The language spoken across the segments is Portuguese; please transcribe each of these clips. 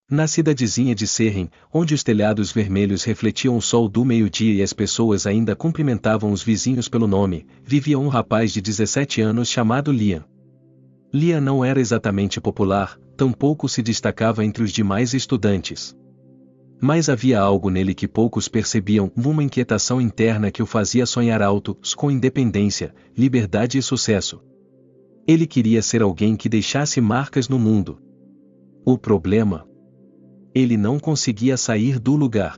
Na cidadezinha de Serren, onde os telhados vermelhos refletiam o sol do meio-dia e as pessoas ainda cumprimentavam os vizinhos pelo nome, vivia um rapaz de 17 anos chamado Liam. Liam não era exatamente popular, tampouco se destacava entre os demais estudantes. Mas havia algo nele que poucos percebiam, uma inquietação interna que o fazia sonhar alto, com independência, liberdade e sucesso. Ele queria ser alguém que deixasse marcas no mundo. O problema? Ele não conseguia sair do lugar.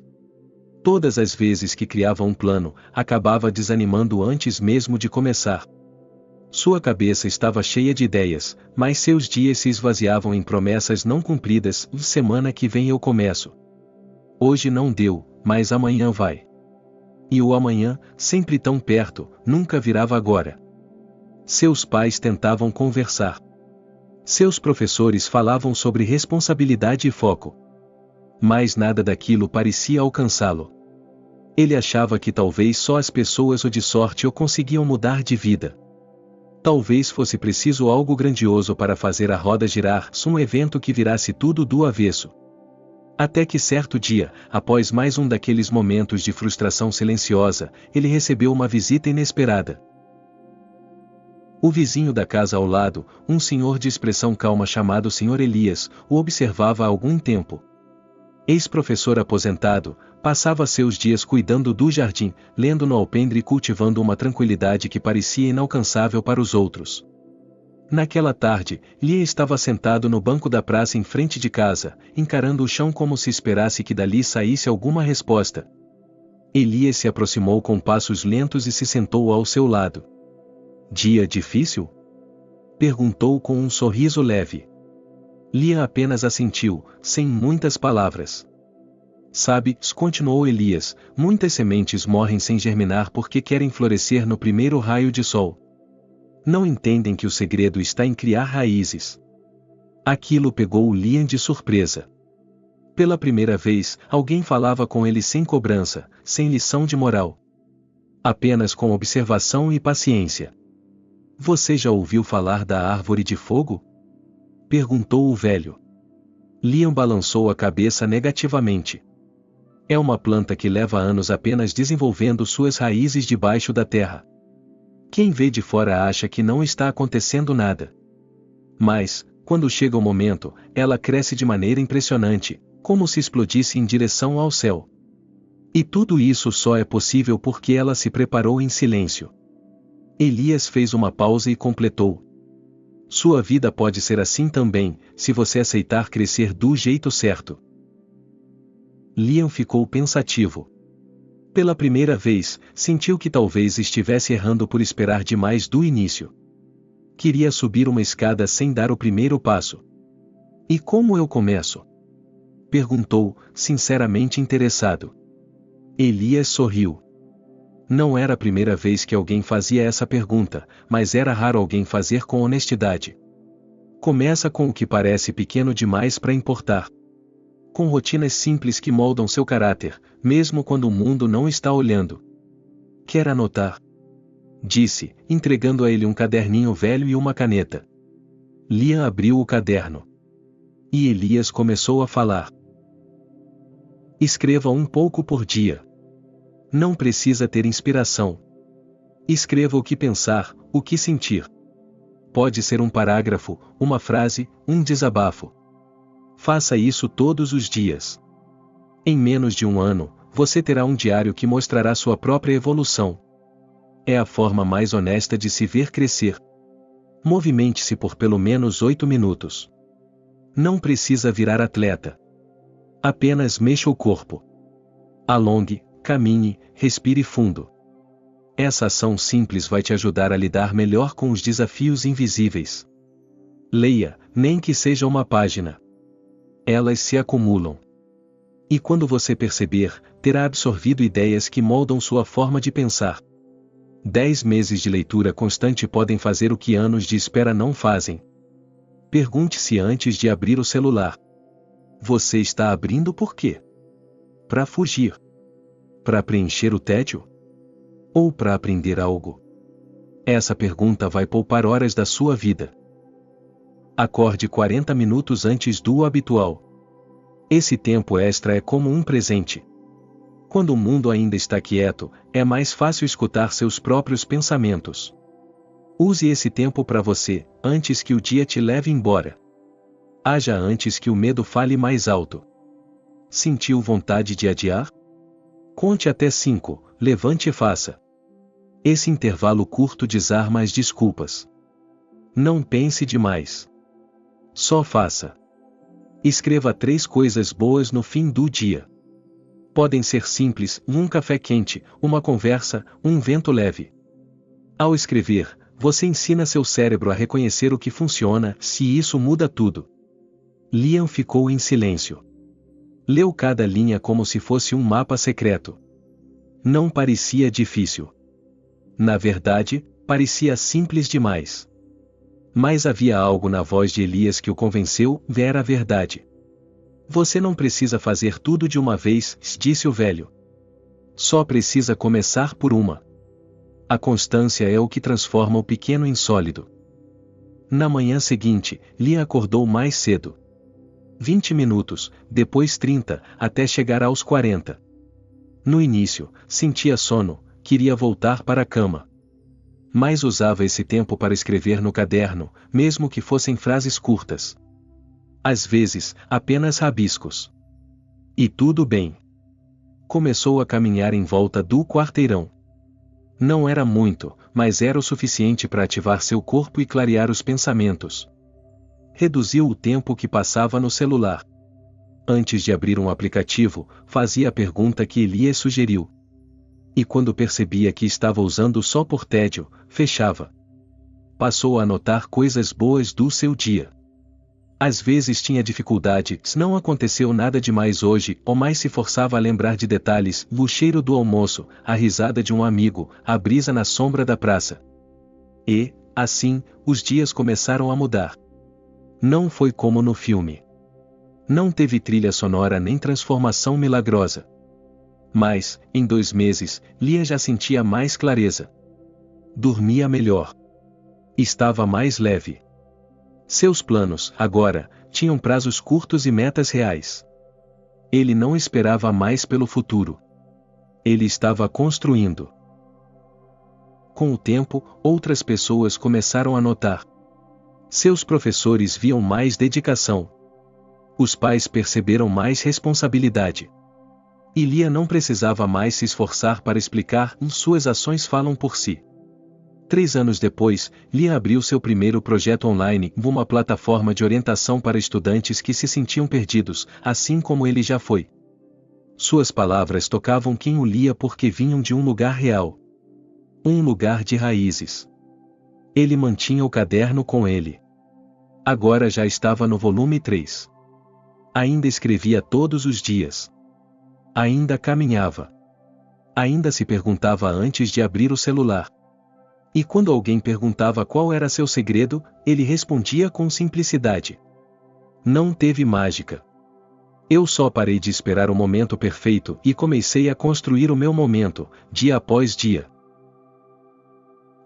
Todas as vezes que criava um plano, acabava desanimando antes mesmo de começar. Sua cabeça estava cheia de ideias, mas seus dias se esvaziavam em promessas não cumpridas. Semana que vem eu começo. Hoje não deu, mas amanhã vai. E o amanhã, sempre tão perto, nunca virava agora. Seus pais tentavam conversar. Seus professores falavam sobre responsabilidade e foco. Mas nada daquilo parecia alcançá-lo. Ele achava que talvez só as pessoas ou de sorte o conseguiam mudar de vida. Talvez fosse preciso algo grandioso para fazer a roda girar, um evento que virasse tudo do avesso. Até que certo dia, após mais um daqueles momentos de frustração silenciosa, ele recebeu uma visita inesperada. O vizinho da casa ao lado, um senhor de expressão calma chamado Sr. Elias, o observava há algum tempo. Ex-professor aposentado, passava seus dias cuidando do jardim, lendo no alpendre e cultivando uma tranquilidade que parecia inalcançável para os outros. Naquela tarde, Lia estava sentado no banco da praça em frente de casa, encarando o chão como se esperasse que dali saísse alguma resposta. Elias se aproximou com passos lentos e se sentou ao seu lado. "Dia difícil?" perguntou com um sorriso leve. Lia apenas assentiu, sem muitas palavras. "Sabe", continuou Elias, "muitas sementes morrem sem germinar porque querem florescer no primeiro raio de sol. Não entendem que o segredo está em criar raízes." Aquilo pegou o Liam de surpresa. Pela primeira vez, alguém falava com ele sem cobrança, sem lição de moral. Apenas com observação e paciência. "Você já ouviu falar da árvore de fogo?" perguntou o velho. Liam balançou a cabeça negativamente. "É uma planta que leva anos apenas desenvolvendo suas raízes debaixo da terra. Quem vê de fora acha que não está acontecendo nada. Mas, quando chega o momento, ela cresce de maneira impressionante, como se explodisse em direção ao céu. E tudo isso só é possível porque ela se preparou em silêncio." Elias fez uma pausa e completou: "Sua vida pode ser assim também, se você aceitar crescer do jeito certo." Liam ficou pensativo. Pela primeira vez, sentiu que talvez estivesse errando por esperar demais do início. Queria subir uma escada sem dar o primeiro passo. "E como eu começo?" perguntou, sinceramente interessado. Elias sorriu. Não era a primeira vez que alguém fazia essa pergunta, mas era raro alguém fazer com honestidade. "Começa com o que parece pequeno demais para importar. Com rotinas simples que moldam seu caráter, mesmo quando o mundo não está olhando." "Quer anotar?" disse, entregando a ele um caderninho velho e uma caneta. Liam abriu o caderno. E Elias começou a falar. "Escreva um pouco por dia. Não precisa ter inspiração. Escreva o que pensar, o que sentir. Pode ser um parágrafo, uma frase, um desabafo. Faça isso todos os dias. Em menos de um ano, você terá um diário que mostrará sua própria evolução. É a forma mais honesta de se ver crescer. Movimente-se por pelo menos 8 minutos. Não precisa virar atleta. Apenas mexa o corpo. Alongue, caminhe, respire fundo. Essa ação simples vai te ajudar a lidar melhor com os desafios invisíveis. Leia, nem que seja uma página. Elas se acumulam. E quando você perceber, terá absorvido ideias que moldam sua forma de pensar. 10 meses de leitura constante podem fazer o que anos de espera não fazem. Pergunte-se antes de abrir o celular. Você está abrindo por quê? Para fugir? Para preencher o tédio? Ou para aprender algo? Essa pergunta vai poupar horas da sua vida. Acorde 40 minutos antes do habitual. Esse tempo extra é como um presente. Quando o mundo ainda está quieto, é mais fácil escutar seus próprios pensamentos. Use esse tempo para você, antes que o dia te leve embora. Haja antes que o medo fale mais alto. Sentiu vontade de adiar? Conte até 5, levante e faça. Esse intervalo curto desarma as desculpas. Não pense demais. Só faça. Escreva 3 coisas boas no fim do dia. Podem ser simples, um café quente, uma conversa, um vento leve. Ao escrever, você ensina seu cérebro a reconhecer o que funciona, e isso muda tudo. Liam ficou em silêncio. Leu cada linha como se fosse um mapa secreto. Não parecia difícil. Na verdade, parecia simples demais. Mas havia algo na voz de Elias que o convenceu, era a verdade. Você não precisa fazer tudo de uma vez, disse o velho. Só precisa começar por uma. A constância é o que transforma o pequeno em sólido. Na manhã seguinte, Liam acordou mais cedo. 20 minutos, depois 30, até chegar aos 40. No início, sentia sono, queria voltar para a cama. Mas usava esse tempo para escrever no caderno, mesmo que fossem frases curtas. Às vezes, apenas rabiscos. E tudo bem. Começou a caminhar em volta do quarteirão. Não era muito, mas era o suficiente para ativar seu corpo e clarear os pensamentos. Reduziu o tempo que passava no celular. Antes de abrir um aplicativo, fazia a pergunta que Elias sugeriu. E quando percebia que estava usando só por tédio, fechava. Passou a anotar coisas boas do seu dia. Às vezes tinha dificuldade, não aconteceu nada demais hoje, ou mais se forçava a lembrar de detalhes, o cheiro do almoço, a risada de um amigo, a brisa na sombra da praça. E, assim, os dias começaram a mudar. Não foi como no filme. Não teve trilha sonora nem transformação milagrosa. Mas, em 2 meses, Liam já sentia mais clareza. Dormia melhor. Estava mais leve. Seus planos, agora, tinham prazos curtos e metas reais. Ele não esperava mais pelo futuro. Ele estava construindo. Com o tempo, outras pessoas começaram a notar. Seus professores viam mais dedicação. Os pais perceberam mais responsabilidade. E Liam não precisava mais se esforçar para explicar, suas ações falam por si. 3 anos depois, Liam abriu seu primeiro projeto online, uma plataforma de orientação para estudantes que se sentiam perdidos, assim como ele já foi. Suas palavras tocavam quem o lia porque vinham de um lugar real. Um lugar de raízes. Ele mantinha o caderno com ele. Agora já estava no volume 3. Ainda escrevia todos os dias. Ainda caminhava. Ainda se perguntava antes de abrir o celular. E quando alguém perguntava qual era seu segredo, ele respondia com simplicidade. Não teve mágica. Eu só parei de esperar o momento perfeito e comecei a construir o meu momento, dia após dia.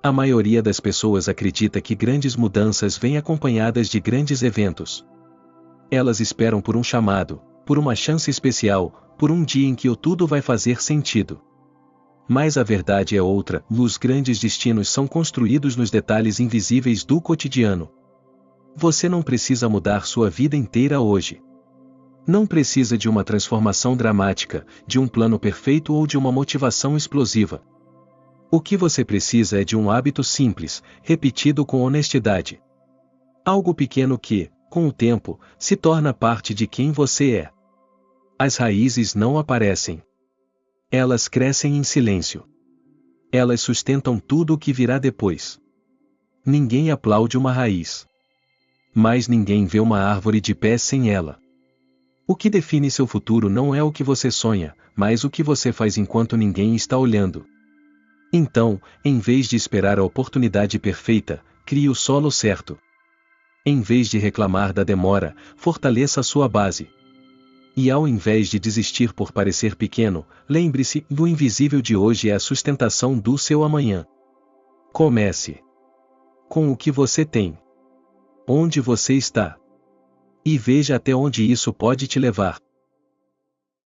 A maioria das pessoas acredita que grandes mudanças vêm acompanhadas de grandes eventos. Elas esperam por um chamado, por uma chance especial, por um dia em que tudo vai fazer sentido. Mas a verdade é outra, os grandes destinos são construídos nos detalhes invisíveis do cotidiano. Você não precisa mudar sua vida inteira hoje. Não precisa de uma transformação dramática, de um plano perfeito ou de uma motivação explosiva. O que você precisa é de um hábito simples, repetido com honestidade. Algo pequeno que, com o tempo, se torna parte de quem você é. As raízes não aparecem. Elas crescem em silêncio. Elas sustentam tudo o que virá depois. Ninguém aplaude uma raiz. Mas ninguém vê uma árvore de pé sem ela. O que define seu futuro não é o que você sonha, mas o que você faz enquanto ninguém está olhando. Então, em vez de esperar a oportunidade perfeita, crie o solo certo. Em vez de reclamar da demora, fortaleça a sua base. E ao invés de desistir por parecer pequeno, lembre-se, o invisível de hoje é a sustentação do seu amanhã. Comece com o que você tem. Onde você está. E veja até onde isso pode te levar.